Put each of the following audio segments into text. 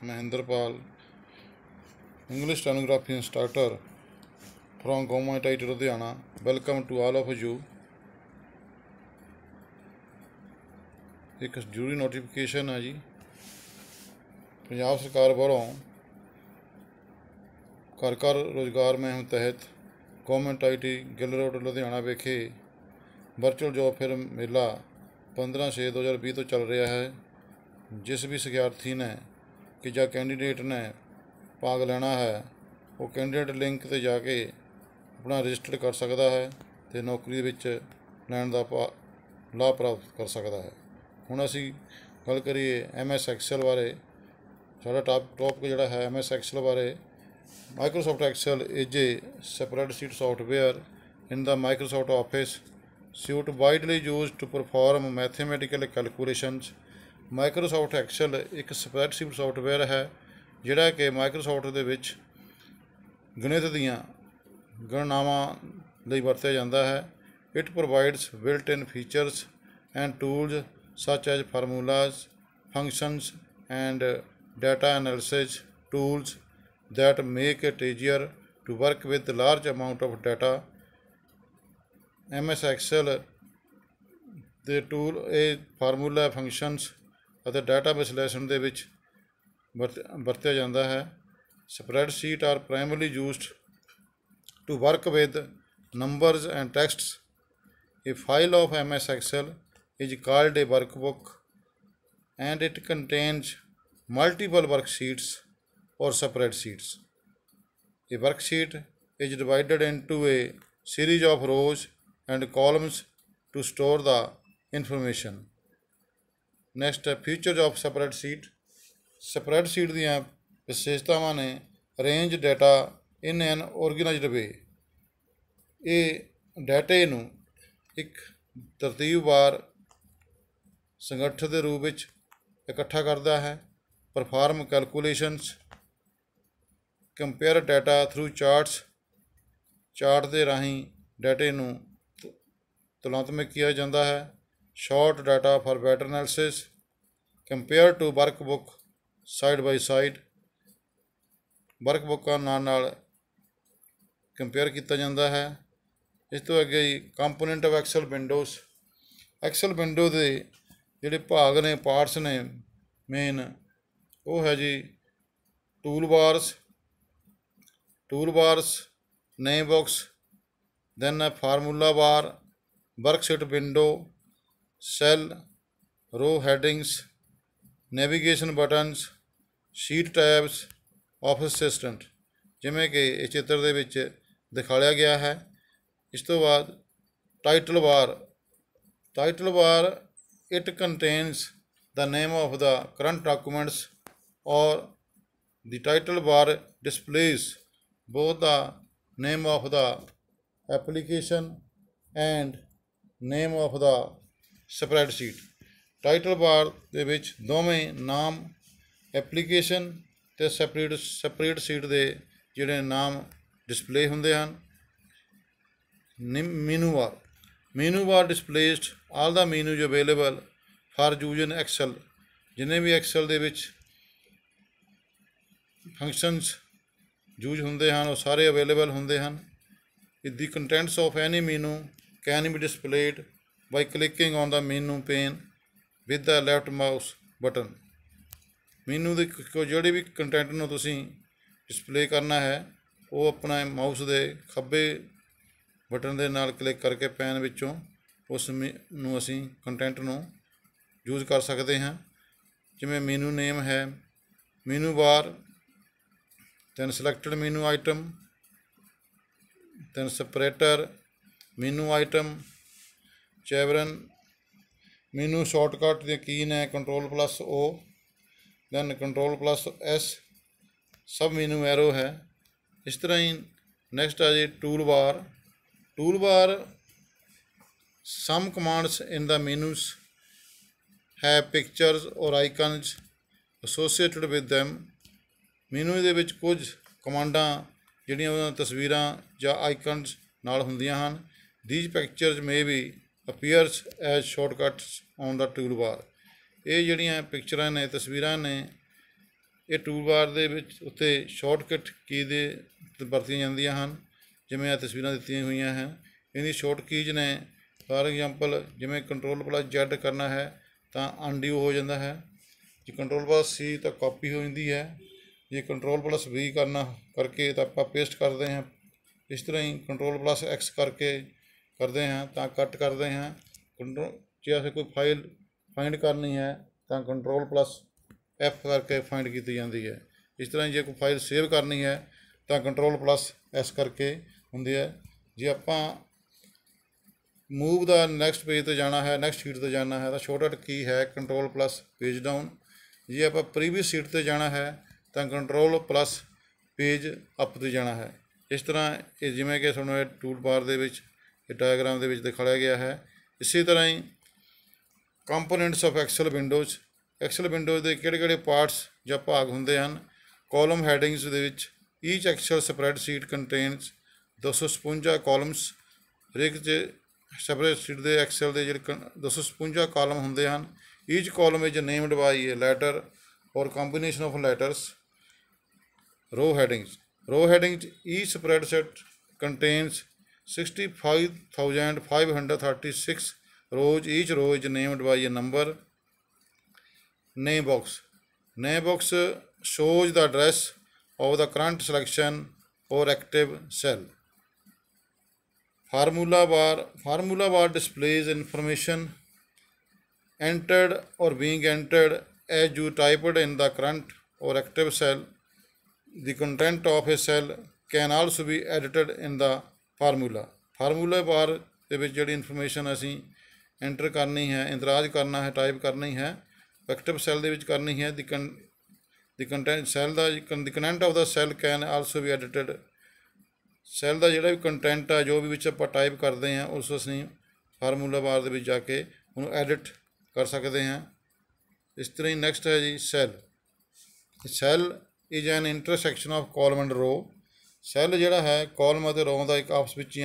Mahendrapal, English Stenography Instructor from Government IT Ludhiana. Welcome to all of you. एक ਜ਼ਰੂਰੀ notification ਹੈ ਜੀ ਪੰਜਾਬ ਸਰਕਾਰ ਵੱਲੋਂ ਘਰ ਘਰ ਰੁਜ਼ਗਾਰ ਮੁਹਿੰਮ ਤਹਿਤ government IT Gill road Ludhiana ਵਿਖੇ ਵਰਚੁਅਲ ਜੋਬ ਫੇਅਰ ਮੇਲਾ 15/6/2020 ਤੋਂ ਚੱਲ ਰਿਹਾ ਹੈ। ਜਿਸ ਵੀ ਸਿਖਿਆਰਥੀ ਨੇ ਕਿ ਜਾਂ ਕੈਂਡੀਡੇਟ ਨੇ ਭਾਗ ਲੈਣਾ ਹੈ ਉਹ ਕੈਂਡੀਡੇਟ ਲਿੰਕ 'ਤੇ ਜਾ ਕੇ ਆਪਣਾ ਰਜਿਸਟਰ ਕਰ ਸਕਦਾ ਹੈ ਅਤੇ ਨੌਕਰੀ ਵਿੱਚ ਲੈਣ ਦਾ ਲਾਭ ਪ੍ਰਾਪਤ ਕਰ ਸਕਦਾ ਹੈ। ਹੁਣ ਅਸੀਂ ਗੱਲ ਕਰੀਏ MS Excel ਬਾਰੇ। ਸਾਡਾ ਟੌਪਿਕ ਜਿਹੜਾ ਹੈ MS Excel ਬਾਰੇ। Microsoft Excel is a spreadsheet software in the Microsoft Office suite widely used to perform mathematical calculations. Microsoft Excel ਇੱਕ ਸਪਰੈਡਸ਼ੀਟ ਸੌਫਟਵੇਅਰ ਹੈ ਜਿਹੜਾ ਕਿ ਮਾਈਕਰੋਸਾਫਟ ਦੇ ਵਿੱਚ ਗਣਿਤ ਦੀਆਂ ਗਣਨਾਵਾਂ ਲਈ ਵਰਤਿਆ ਜਾਂਦਾ ਹੈ। It provides built-in features and tools such as formulas, functions, and data analysis tools that make it easier to work with large amount of data. MS Excel ਦੇ ਟੂਲ ਇਹ ਫਾਰਮੂਲਾ ਫੰਕਸ਼ਨਸ ਅਤੇ ਡਾਟਾ ਵਿਸ਼ਲੇਸ਼ਣ ਦੇ ਵਿੱਚ ਵਰਤਿਆ ਜਾਂਦਾ ਹੈ। Spreadsheet are primarily used to work with numbers and texts. A file of MS Excel is called a workbook and it contains multiple worksheets or spreadsheets. A worksheet is divided into a series of rows and columns to store the information. Next, features of spreadsheet. Spreadsheet ਦੀਆਂ ਵਿਸ਼ੇਸ਼ਤਾਵਾਂ ਨੇ arrange data in an organized way. ਇਹ ਡਾਟੇ ਨੂੰ ਇੱਕ ਤਰਤੀਬਵਾਰ ਸੰਗਠਿਤ ਦੇ ਰੂਪ ਵਿੱਚ ਇਕੱਠਾ ਕਰਦਾ ਹੈ। Perform calculations, compare data through charts, chart ਦੇ ਰਾਹੀਂ ਡਾਟੇ ਨੂੰ ਤੁਲਨਾਤਮਕ ਕੀਤਾ ਜਾਂਦਾ ਹੈ। Sort data for better analysis, compare two workbook side by side, ਵਰਕਬੁੱਕਾਂ ਨਾਲ ਕੰਪੇਅਰ ਕੀਤਾ ਜਾਂਦਾ ਹੈ। ਇਸ ਤੋਂ ਅੱਗੇ ਹੀ component of Excel windows. Excel window ਦੇ ਜਿਹੜੇ ਭਾਗ ਨੇ, ਪਾਰਟਸ ਨੇ ਮੇਨ, ਉਹ ਹੈ ਜੀ ਟੂਲਬਾਰਸ, ਨੇਮ ਬਾਕਸ, ਦੈਨ ਫਾਰਮੂਲਾ ਬਾਰ, ਵਰਕਸ਼ੀਟ ਵਿੰਡੋ, ਸੈੱਲ, ਰੋ headings, navigation buttons, sheet tabs, office assistant, ਜਿਵੇਂ ਕਿ ਇਸ ਚਿੱਤਰ ਦੇ ਵਿੱਚ ਦਿਖਾਇਆ ਗਿਆ ਹੈ। ਇਸ ਤੋਂ ਬਾਅਦ title bar it contains the name of the current documents, or the title bar displays both the name of the application and name of the spreadsheet. Title bar ਦੇ ਵਿੱਚ ਦੋਵੇਂ ਨਾਮ ਐਪਲੀਕੇਸ਼ਨ ਅਤੇ ਸਪਰੈਡਸ਼ੀਟ ਦੇ ਜਿਹੜੇ ਨਾਮ ਡਿਸਪਲੇ ਹੁੰਦੇ ਹਨ। menu bar displays all the menus available for use in Excel. ਜਿੰਨੇ ਵੀ ਐਕਸਲ ਦੇ ਵਿੱਚ ਫੰਕਸ਼ਨਸ ਯੂਜ ਹੁੰਦੇ ਹਨ ਉਹ ਸਾਰੇ ਅਵੇਲੇਬਲ ਹੁੰਦੇ ਹਨ। The contents of any menu can be displayed by clicking on the menu pane with the left mouse button. ਮੀਨੂ ਦੇ ਜਿਹੜੇ ਵੀ ਕੰਟੈਂਟ ਨੂੰ ਤੁਸੀਂ ਡਿਸਪਲੇ ਕਰਨਾ ਹੈ ਉਹ ਆਪਣਾ ਮਾਊਸ ਦੇ ਖੱਬੇ ਬਟਨ ਦੇ ਨਾਲ ਕਲਿੱਕ ਕਰਕੇ ਪੈਨ ਵਿੱਚੋਂ ਉਸ ਨੂੰ ਅਸੀਂ ਕੰਟੈਂਟ ਨੂੰ ਯੂਜ਼ ਕਰ ਸਕਦੇ ਹਾਂ। ਜਿਵੇਂ ਮੀਨੂ ਨੇਮ ਹੈ, ਮੀਨੂ ਬਾਰ, ਦੈਨ ਸਿਲੈਕਟਡ ਮੀਨੂ ਆਈਟਮ, ਦੈਨ ਸਪਰੇਟਰ, ਮੀਨੂ ਆਈਟਮ, ਚੈਵਰਨ, ਮੀਨੂ ਸ਼ਾਰਟਕਟ ਦੇ ਕੀ ਨੇ Ctrl+O, ਦੈਨ Ctrl+S, ਸਬ ਮੀਨੂ ਐਰੋ ਹੈ। ਇਸ ਤਰ੍ਹਾਂ ਹੀ ਨੈਕਸਟ ਆ ਜੀ toolbar some commands in the menus have pictures or icons associated with them. ਮੀਨੂ ਦੇ ਵਿੱਚ ਕੁਝ ਕਮਾਂਡਾਂ ਜਿਹੜੀਆਂ ਉਹਨਾਂ ਤਸਵੀਰਾਂ ਜਾਂ ਆਈਕਨਸ ਨਾਲ ਹੁੰਦੀਆਂ ਹਨ। These pictures may be appears as shortcuts on the toolbar. ਇਹ ਜਿਹੜੀਆਂ ਪਿਕਚਰਾਂ ਨੇ, ਤਸਵੀਰਾਂ ਨੇ, ਇਹ ਟੂਲ ਬਾਰ ਦੇ ਵਿੱਚ ਉੱਤੇ ਸ਼ਾਰਟਕਟ ਕੀ ਦੇ ਵਰਤੀਆਂ ਜਾਂਦੀਆਂ ਹਨ। ਜਿਵੇਂ ਇਹ ਤਸਵੀਰਾਂ ਦਿੱਤੀਆਂ ਹੋਈਆਂ ਹਨ, ਇਹਦੀ ਸ਼ਾਰਟ ਕੀਜ਼ ਨੇ। ਫਾਰ ਐਗਜ਼ਾਮਪਲ ਜਿਵੇਂ Ctrl+Z ਕਰਨਾ ਹੈ ਤਾਂ ਅਨਡੂ ਹੋ ਜਾਂਦਾ ਹੈ, ਜੇ Ctrl+C ਤਾਂ ਕਾਪੀ ਹੋ ਜਾਂਦੀ ਹੈ, ਜੇ Ctrl+V ਕਰਕੇ ਤਾਂ ਆਪਾਂ ਪੇਸਟ ਕਰਦੇ ਹਾਂ। ਇਸ ਤਰ੍ਹਾਂ ਹੀ Ctrl+X ਕਰਕੇ ਕਰਦੇ ਹਾਂ ਤਾਂ ਕੱਟ ਕਰਦੇ ਹਾਂ। ਜੇ ਅਸੀਂ ਕੋਈ ਫਾਈਲ ਫਾਈਂਡ ਕਰਨੀ ਹੈ ਤਾਂ Ctrl+F ਕਰਕੇ ਫਾਈਂਡ ਕੀਤੀ ਜਾਂਦੀ ਹੈ। ਇਸ ਤਰ੍ਹਾਂ ਜੇ ਕੋਈ ਫਾਈਲ ਸੇਵ ਕਰਨੀ ਹੈ ਤਾਂ Ctrl+S ਕਰਕੇ ਹੁੰਦੀ ਹੈ। ਜੇ ਆਪਾਂ ਮੂਵ ਦਾ ਨੈਕਸਟ ਪੇਜ 'ਤੇ ਜਾਣਾ ਹੈ, ਨੈਕਸਟ ਸ਼ੀਟ 'ਤੇ ਜਾਣਾ ਹੈ ਤਾਂ ਸ਼ਾਰਟਕਟ ਕੀ ਹੈ Ctrl+ਪੇਜ ਡਾਊਨ। ਜੇ ਆਪਾਂ ਪ੍ਰੀਵੀਅਸ ਸ਼ੀਟ 'ਤੇ ਜਾਣਾ ਹੈ ਤਾਂ Ctrl+ਪੇਜ ਅਪ 'ਤੇ ਜਾਣਾ ਹੈ। ਇਸ ਤਰ੍ਹਾਂ ਇਹ ਜਿਵੇਂ ਕਿ ਤੁਹਾਨੂੰ ਇਹ ਟੂਲ ਬਾਰ ਦੇ ਵਿੱਚ ਇਹ ਡਾਇਗਰਾਮ ਦੇ ਵਿੱਚ ਦਿਖਾਇਆ ਗਿਆ ਹੈ। ਇਸੇ ਤਰ੍ਹਾਂ ਹੀ components of Excel windows, Excel windows ਦੇ ਕਿਹੜੇ ਪਾਰਟਸ ਜਾਂ ਭਾਗ ਹੁੰਦੇ ਹਨ। ਕਾਲਮ ਹੈਡਿੰਗਸ ਦੇ ਵਿੱਚ ਈਚ ਐਕਸਲ ਸਪਰੈਡਸ਼ੀਟ ਕੰਟੇਨਸ 256 ਕਾਲਮਸ। ਹਰੇਕ 'ਚ ਸਪਰੈਡਸ਼ੀਟ ਦੇ ਐਕਸਲ ਦੇ ਜਿਹੜੇ 256 ਕਾਲਮ ਹੁੰਦੇ ਹਨ। Each column is named by a letter or combination of letters. Row headings, row heading 'ਚ each spreadsheet contains 65,536 rows. Each row is named by a number. Name box, name box shows the address of the current selection or active cell. Formula bar displays information entered or being entered as you typed in the current or active cell. The content of a cell can also be edited in the formula bar ਦੇ ਵਿੱਚ ਜਿਹੜੀ information ਅਸੀਂ enter ਕਰਨੀ ਹੈ, ਇੰਦਰਾਜ ਕਰਨਾ ਹੈ, type ਕਰਨੀ ਹੈ, ਐਕਟਿਵ ਸੈੱਲ ਦੇ ਵਿੱਚ ਕਰਨੀ ਹੈ। ਦੀ ਕੰਟੈਂਟ ਸੈੱਲ ਦਾ the content of the cell can also be edited. Cell ਦਾ ਜਿਹੜਾ ਵੀ ਕੰਟੈਂਟ ਆ, ਜੋ ਵੀ ਵਿੱਚ ਆਪਾਂ ਟਾਈਪ ਕਰਦੇ ਹਾਂ, ਉਸ ਅਸੀਂ ਫਾਰਮੂਲਾ ਬਾਰ ਦੇ ਵਿੱਚ ਜਾ ਕੇ ਉਹਨੂੰ ਐਡਿਟ ਕਰ ਸਕਦੇ ਹਾਂ। ਇਸ ਤਰ੍ਹਾਂ ਹੀ ਨੈਕਸਟ ਹੈ ਜੀ cell is an intersection of column and ਰੋ। ਸੈੱਲ ਜਿਹੜਾ ਹੈ ਕਾਲਮ ਅਤੇ ਰੋ ਦਾ ਇੱਕ ਆਪਸ ਵਿੱਚ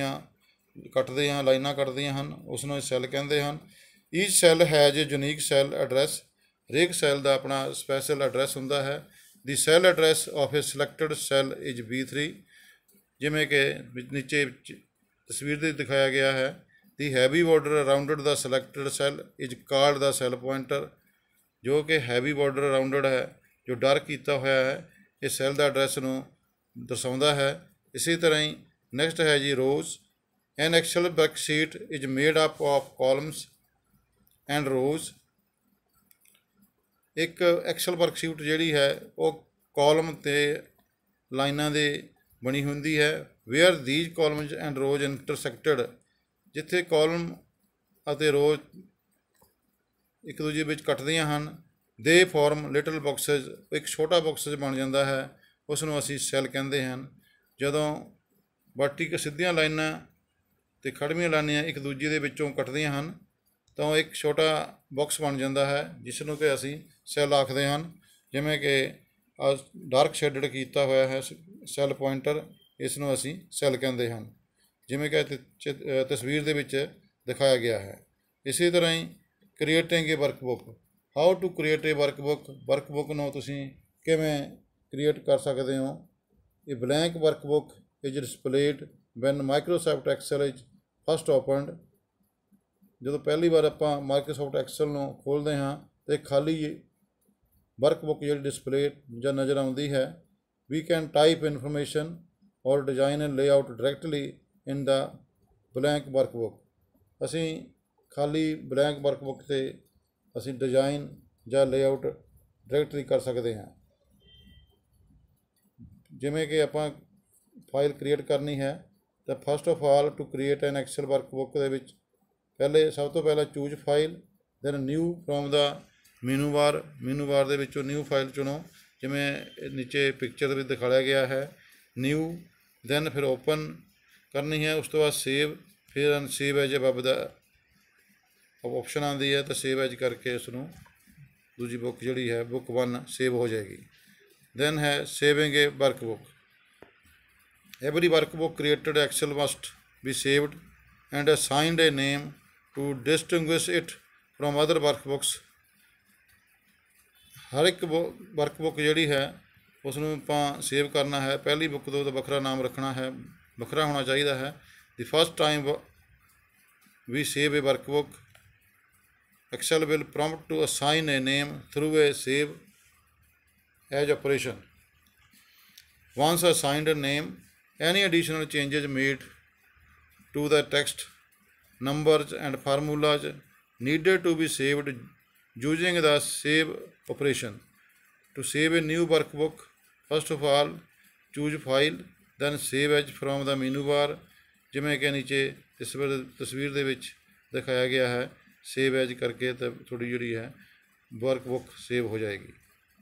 ਕੱਟਦੇ ਹਨ, ਲਾਈਨਾਂ ਕੱਟਦੀਆਂ ਹਨ, ਉਸ ਨੂੰ ਸੈੱਲ ਕਹਿੰਦੇ ਹਨ। Each cell has a unique cell address. ਹਰੇਕ ਸੈੱਲ ਦਾ ਆਪਣਾ ਸਪੈਸ਼ਲ ਐਡਰੈਸ ਹੁੰਦਾ ਹੈ। The cell address of a selected cell is B3। ਜਿਵੇਂ ਕਿ ਨੀਚੇ ਤਸਵੀਰ ਦੇ ਦਿਖਾਇਆ ਗਿਆ ਹੈ। The heavy border arounded the selected cell is called the cell pointer. ਜੋ ਕਿ ਹੈਵੀ ਬਾਰਡਰ ਅਰਾਊਂਡਡ ਹੈ, ਜੋ ਡਾਰਕ ਕੀਤਾ ਹੋਇਆ ਹੈ, ਇਹ ਸੈੱਲ ਦਾ ਐਡਰੈਸ ਨੂੰ ਦਰਸਾਉਂਦਾ ਹੈ। ਇਸੇ ਤਰ੍ਹਾਂ ਹੀ ਨੈਕਸਟ ਹੈ ਜੀ ਰੋਜ਼। An Excel worksheet is made up of columns and rows. ਇੱਕ ਐਕਸਲ ਵਰਕਸ਼ੀਟ ਜਿਹੜੀ ਹੈ ਉਹ ਕਾਲਮ ਅਤੇ ਲਾਈਨਾਂ ਦੇ ਬਣੀ ਹੁੰਦੀ ਹੈ। ਵੇਅਰ ਥੀਜ ਕਾਲਮਸ ਐਂਡ ਰੋਜ਼ ਇੰਟਰਸੈਕਟਡ, ਜਿੱਥੇ ਕਾਲਮ ਅਤੇ ਰੋ ਇੱਕ ਦੂਜੇ ਵਿੱਚ ਕੱਟਦੀਆਂ ਹਨ। ਦੇ ਫਾਰਮ ਲਿਟਲ ਬਾਕਸਿਸ, ਇੱਕ ਛੋਟਾ ਬਾਕਸਿਸ ਬਣ ਜਾਂਦਾ ਹੈ, ਉਸ ਨੂੰ ਅਸੀਂ ਸੈੱਲ ਕਹਿੰਦੇ ਹਨ। ਜਦੋਂ ਸਿੱਧੀਆਂ ਲਾਈਨਾਂ ਅਤੇ ਖੜ੍ਹਵੀਆਂ ਲਾਈਨਾਂ ਇੱਕ ਦੂਜੇ ਦੇ ਵਿੱਚੋਂ ਕੱਟਦੀਆਂ ਹਨ ਤਾਂ ਉਹ ਇੱਕ ਛੋਟਾ ਬਾਕਸ ਬਣ ਜਾਂਦਾ ਹੈ, ਜਿਸ ਨੂੰ ਕਿ ਅਸੀਂ ਸੈੱਲ ਆਖਦੇ ਹਨ। ਜਿਵੇਂ ਕਿ ਡਾਰਕ ਸ਼ੇਡਡ ਕੀਤਾ ਹੋਇਆ ਹੈ ਸੈੱਲ ਪੁਆਇੰਟਰ, ਇਸ ਨੂੰ ਅਸੀਂ ਸੈੱਲ ਕਹਿੰਦੇ ਹਨ, ਜਿਵੇਂ ਕਿ ਤਸਵੀਰ ਦੇ ਵਿੱਚ ਦਿਖਾਇਆ ਗਿਆ ਹੈ। ਇਸੇ ਤਰ੍ਹਾਂ ਹੀ creating a workbook. How to create a workbook ਨੂੰ ਤੁਸੀਂ ਕਿਵੇਂ ਕ੍ਰੀਏਟ ਕਰ ਸਕਦੇ ਹੋ। ਇਹ blank workbook is displayed when Microsoft Excel is first opened. ਜਦੋਂ ਪਹਿਲੀ ਵਾਰ ਆਪਾਂ ਮਾਈਕਰੋਸਾਫਟ ਐਕਸਲ ਨੂੰ ਖੋਲ੍ਹਦੇ ਹਾਂ ਤਾਂ ਖਾਲੀ ਵਰਕਬੁੱਕ ਜਿਹੜੀ ਡਿਸਪਲੇ ਜਾਂ ਨਜ਼ਰ ਆਉਂਦੀ ਹੈ। We can type information or design and layout directly in the blank workbook. ਅਸੀਂ ਖਾਲੀ ਬਲੈਂਕ ਵਰਕਬੁੱਕ 'ਤੇ ਅਸੀਂ ਡਿਜ਼ਾਈਨ ਜਾਂ ਲੇਆਊਟ ਡਾਇਰੈਕਟਲੀ ਕਰ ਸਕਦੇ ਹਾਂ। ਜਿਵੇਂ ਕਿ ਆਪਾਂ ਫਾਈਲ ਕ੍ਰੀਏਟ ਕਰਨੀ ਹੈ ਤਾਂ first of all to create an Excel workbook ਦੇ ਵਿੱਚ ਸਭ ਤੋਂ ਪਹਿਲਾਂ choose file, then new from the menu bar ਦੇ ਵਿੱਚੋਂ ਨਿਊ ਫਾਈਲ ਚੁਣੋ। ਜਿਵੇਂ ਨੀਚੇ ਪਿਕਚਰ ਦੇ ਵਿੱਚ ਦਿਖਾਇਆ ਗਿਆ ਹੈ ਨਿਊ, ਦੈਨ ਫਿਰ ਓਪਨ ਕਰਨੀ ਹੈ। ਉਸ ਤੋਂ ਬਾਅਦ ਸੇਵ, ਫਿਰ ਸੇਵ ਐਜ ਅਬਵ ਦਾ ਆਪਸ਼ਨ ਆਉਂਦੀ ਹੈ ਤਾਂ ਸੇਵ ਐਜ ਕਰਕੇ ਉਸ ਨੂੰ ਦੂਜੀ ਬੁੱਕ ਜਿਹੜੀ ਹੈ ਬੁੱਕ 1 ਸੇਵ ਹੋ ਜਾਏਗੀ। ਦੈਨ ਹੈ saving A ਵਰਕਬੁੱਕ। Every workbook created Excel must be saved and assigned a name to distinguish it from other workbooks. हर एक वर्कबुक जिहड़ी है उसनूं आपां सेव करना है। पहली बुक तो उसदा वखरा नाम रखना है, वखरा होना चाहिए है। The first time we save a workbook, Excel will prompt to assign a name through a save as operation. Once assigned a name, any additional changes made to the text, numbers and formulas needed to be saved using the save operation. To save a new workbook, first of all choose file, then save as from the menu bar। ਜਿਵੇਂ ਕਿ ਨੀਚੇ ਤਸਵੀਰ ਦੇ ਵਿੱਚ ਦਿਖਾਇਆ ਗਿਆ ਹੈ, save as ਕਰਕੇ ਤਾਂ ਤੁਹਾਡੀ ਜਿਹੜੀ ਹੈ ਵਰਕਬੁੱਕ ਸੇਵ ਹੋ ਜਾਏਗੀ।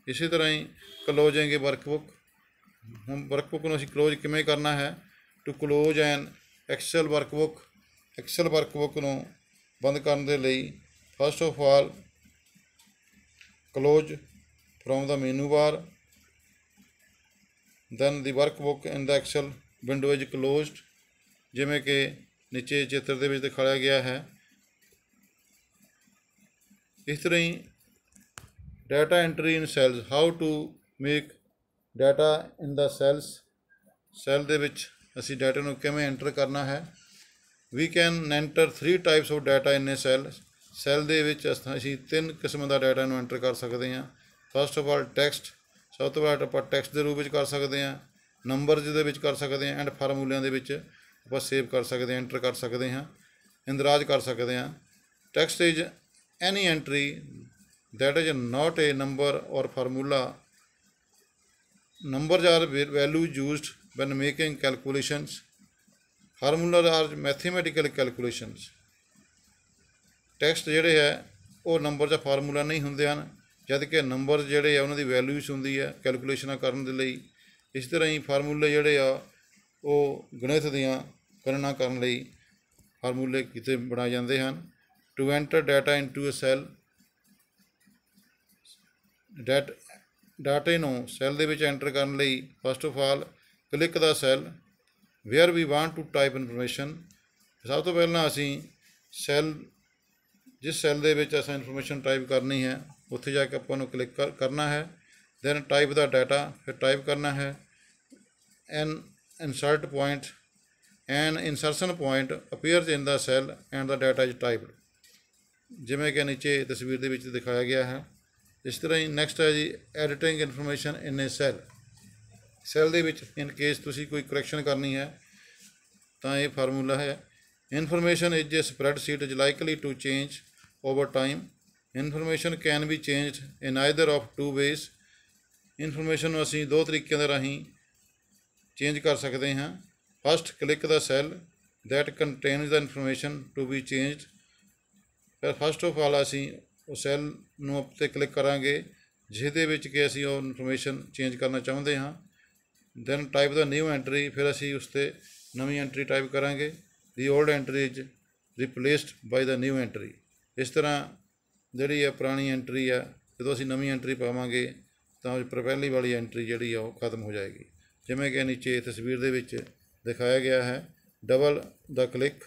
ਇਸੇ ਤਰ੍ਹਾਂ ਹੀ ਕਲੋਜ਼ਿੰਗ ਵਰਕਬੁੱਕ, ਹੁਣ ਵਰਕਬੁੱਕ ਨੂੰ ਅਸੀਂ ਕਲੋਜ਼ ਕਿਵੇਂ ਕਰਨਾ ਹੈ। To close an Excel workbook, Excel workbook ਨੂੰ ਬੰਦ ਕਰਨ ਦੇ ਲਈ first of all close from the menu bar, then the workbook in the Excel window is closed। ਜਿਵੇਂ ਕਿ ਨੀਚੇ ਚਿੱਤਰ ਦੇ ਵਿੱਚ ਦਿਖਾਇਆ ਗਿਆ ਹੈ। ਇਸ ਤਰ੍ਹਾਂ ਹੀ data entry in cells, how to make data in the cells, cell ਦੇ ਵਿੱਚ ਅਸੀਂ ਡਾਟਾ ਨੂੰ ਕਿਵੇਂ ਐਂਟਰ ਕਰਨਾ ਹੈ। We can enter 3 types of data in a cell, cell ਦੇ ਵਿੱਚ ਅਸੀਂ 3 ਕਿਸਮ ਦਾ ਡਾਟਾ ਨੂੰ ਐਂਟਰ ਕਰ ਸਕਦੇ ਹਾਂ। ਫਸਟ ਆਫ ਆਲ ਟੈਕਸਟ, ਸਭ ਤੋਂ ਪਹਿਲਾਂ ਆਪਾਂ ਟੈਕਸਟ ਦੇ ਰੂਪ ਵਿੱਚ ਕਰ ਸਕਦੇ ਹਾਂ, ਨੰਬਰਜ਼ ਦੇ ਵਿੱਚ ਕਰ ਸਕਦੇ ਹਾਂ, ਐਂਡ ਫਾਰਮੂਲਿਆਂ ਦੇ ਵਿੱਚ ਆਪਾਂ ਸੇਵ ਕਰ ਸਕਦੇ ਹਾਂ, ਐਂਟਰ ਕਰ ਸਕਦੇ ਹਾਂ, ਇੰਦਰਾਜ ਕਰ ਸਕਦੇ ਹਾਂ। Text is any entry that is not a number or formula. Numbers are values used when making calculations. Formulas are mathematical calculations. Text ਜਿਹੜੇ ਹੈ ਉਹ ਨੰਬਰ ਜਾਂ ਫਾਰਮੂਲਾ ਨਹੀਂ ਹੁੰਦੇ ਹਨ, ਜਦ ਕਿ ਨੰਬਰ ਜਿਹੜੇ ਆ ਉਹਨਾਂ ਦੀ ਵੈਲਿਊਸ ਹੁੰਦੀ ਹੈ ਕੈਲਕੂਲੇਸ਼ਨਾਂ ਕਰਨ ਦੇ ਲਈ। ਇਸ ਤਰ੍ਹਾਂ ਹੀ ਫਾਰਮੂਲੇ ਜਿਹੜੇ ਆ ਉਹ ਗਣਿਤ ਦੀਆਂ ਗਣਨਾ ਕਰਨ ਲਈ ਫਾਰਮੂਲੇ ਕਿਤੇ ਬਣਾਏ ਜਾਂਦੇ ਹਨ। To enter data into a cell, ਡਾਟੇ ਨੂੰ ਸੈੱਲ ਦੇ ਵਿੱਚ ਐਂਟਰ ਕਰਨ ਲਈ first of all click the cell where we want to type information. ਸਭ ਤੋਂ ਪਹਿਲਾਂ ਅਸੀਂ ਸੈੱਲ, ਜਿਸ ਸੈੱਲ ਦੇ ਵਿੱਚ ਅਸੀਂ ਇਨਫੋਰਮੇਸ਼ਨ ਟਾਈਪ ਕਰਨੀ ਹੈ ਉੱਥੇ ਜਾ ਕੇ ਆਪਾਂ ਨੂੰ ਕਲਿੱਕ ਕਰਨਾ ਹੈ। ਦੈਨ ਟਾਈਪ ਦਾ ਡਾਟਾ, ਫਿਰ ਟਾਈਪ ਕਰਨਾ ਹੈ। An insert point, an insertion point appears in the cell and the data is typed, ਜਿਵੇਂ ਕਿ ਨੀਚੇ ਤਸਵੀਰ ਦੇ ਵਿੱਚ ਦਿਖਾਇਆ ਗਿਆ ਹੈ। ਇਸ ਤਰ੍ਹਾਂ ਹੀ ਨੈਕਸਟ ਹੈ ਜੀ editing information in a cell. Cell ਦੇ ਵਿੱਚ ਇਨ ਕੇਸ ਤੁਸੀਂ ਕੋਈ ਕਰੈਕਸ਼ਨ ਕਰਨੀ ਹੈ ਤਾਂ ਇਹ ਫਾਰਮੂਲਾ ਹੈ। Information is a spreadsheet is likely to change over time. Information can be changed in either of 2 ways. Information ਨੂੰ ਅਸੀਂ 2 ਤਰੀਕਿਆਂ ਦੇ ਰਾਹੀਂ ਚੇਂਜ ਕਰ ਸਕਦੇ ਹਾਂ। First click the cell that contains the information to be changed. ਫਿਰ first of all ਅਸੀਂ ਉਹ ਸੈੱਲ ਨੂੰ ਉੱਤੇ ਕਲਿੱਕ ਕਰਾਂਗੇ ਜਿਹਦੇ ਵਿੱਚ ਕਿ ਅਸੀਂ ਉਹ ਇਨਫੋਰਮੇਸ਼ਨ ਚੇਂਜ ਕਰਨਾ ਚਾਹੁੰਦੇ ਹਾਂ। Then type the new entry, ਫਿਰ ਅਸੀਂ ਉਸ 'ਤੇ ਨਵੀਂ ਐਂਟਰੀ ਟਾਈਪ ਕਰਾਂਗੇ। The old entry is replaced by the new entry. ਇਸ ਤਰ੍ਹਾਂ ਜਿਹੜੀ ਹੈ ਪੁਰਾਣੀ ਐਂਟਰੀ ਆ, ਜਦੋਂ ਅਸੀਂ ਨਵੀਂ ਐਂਟਰੀ ਪਾਵਾਂਗੇ ਤਾਂ ਪਹਿਲੀ ਵਾਲੀ ਐਂਟਰੀ ਜਿਹੜੀ ਆ ਉਹ ਖਤਮ ਹੋ ਜਾਏਗੀ। ਜਿਵੇਂ ਕਿ ਨੀਚੇ ਤਸਵੀਰ ਦੇ ਵਿੱਚ ਦਿਖਾਇਆ ਗਿਆ ਹੈ। ਡਬਲ ਦਾ ਕਲਿੱਕ,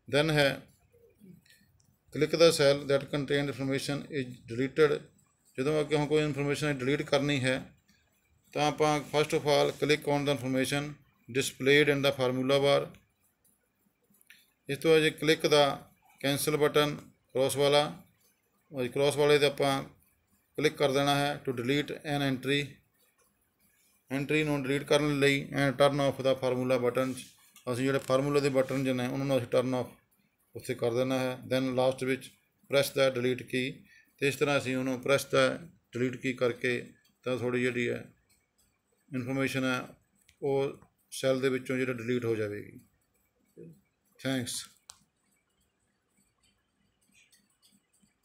ਦੈਨ ਹੈ click the cell that contain information is deleted. ਜਦੋਂ ਅੱਗੇ ਕੋਈ ਇਨਫੋਰਮੇਸ਼ਨ ਡਿਲੀਟ ਕਰਨੀ ਹੈ ਤਾਂ ਆਪਾਂ first of all click on the information displayed in the formula bar. ਇਸ ਤੋਂ ਬਾਅਦ click the cancel button cross ਵਾਲਾ, ਕ੍ਰੋਸ ਵਾਲੇ 'ਤੇ ਆਪਾਂ ਕਲਿੱਕ ਕਰ ਦੇਣਾ ਹੈ to delete an entry. Entry ਨੂੰ ਡਿਲੀਟ ਕਰਨ ਲਈ and turn off the formula button, ਅਸੀਂ ਜਿਹੜੇ ਫਾਰਮੂਲੇ ਦੇ ਬਟਨ ਜਿਹੇ ਨੇ ਉਹਨਾਂ ਨੂੰ ਅਸੀਂ ਟਰਨ ਆਫ ਉੱਥੇ ਕਰ ਦੇਣਾ ਹੈ। ਦੈਨ ਲਾਸਟ ਵਿੱਚ ਪ੍ਰੈਸ ਦਾ ਡਿਲੀਟ ਕੀ, ਅਤੇ ਇਸ ਤਰ੍ਹਾਂ ਅਸੀਂ ਉਹਨੂੰ ਪ੍ਰੈਸ ਦਾ ਡਿਲੀਟ ਕੀ ਕਰਕੇ ਤਾਂ ਥੋੜ੍ਹੀ ਜਿਹੜੀ ਹੈ ਇਨਫੋਰਮੇਸ਼ਨ ਹੈ ਉਹ ਸੈੱਲ ਦੇ ਵਿੱਚੋਂ ਜਿਹੜਾ ਡਿਲੀਟ ਹੋ ਜਾਵੇਗੀ। ਥੈਂਕਸ।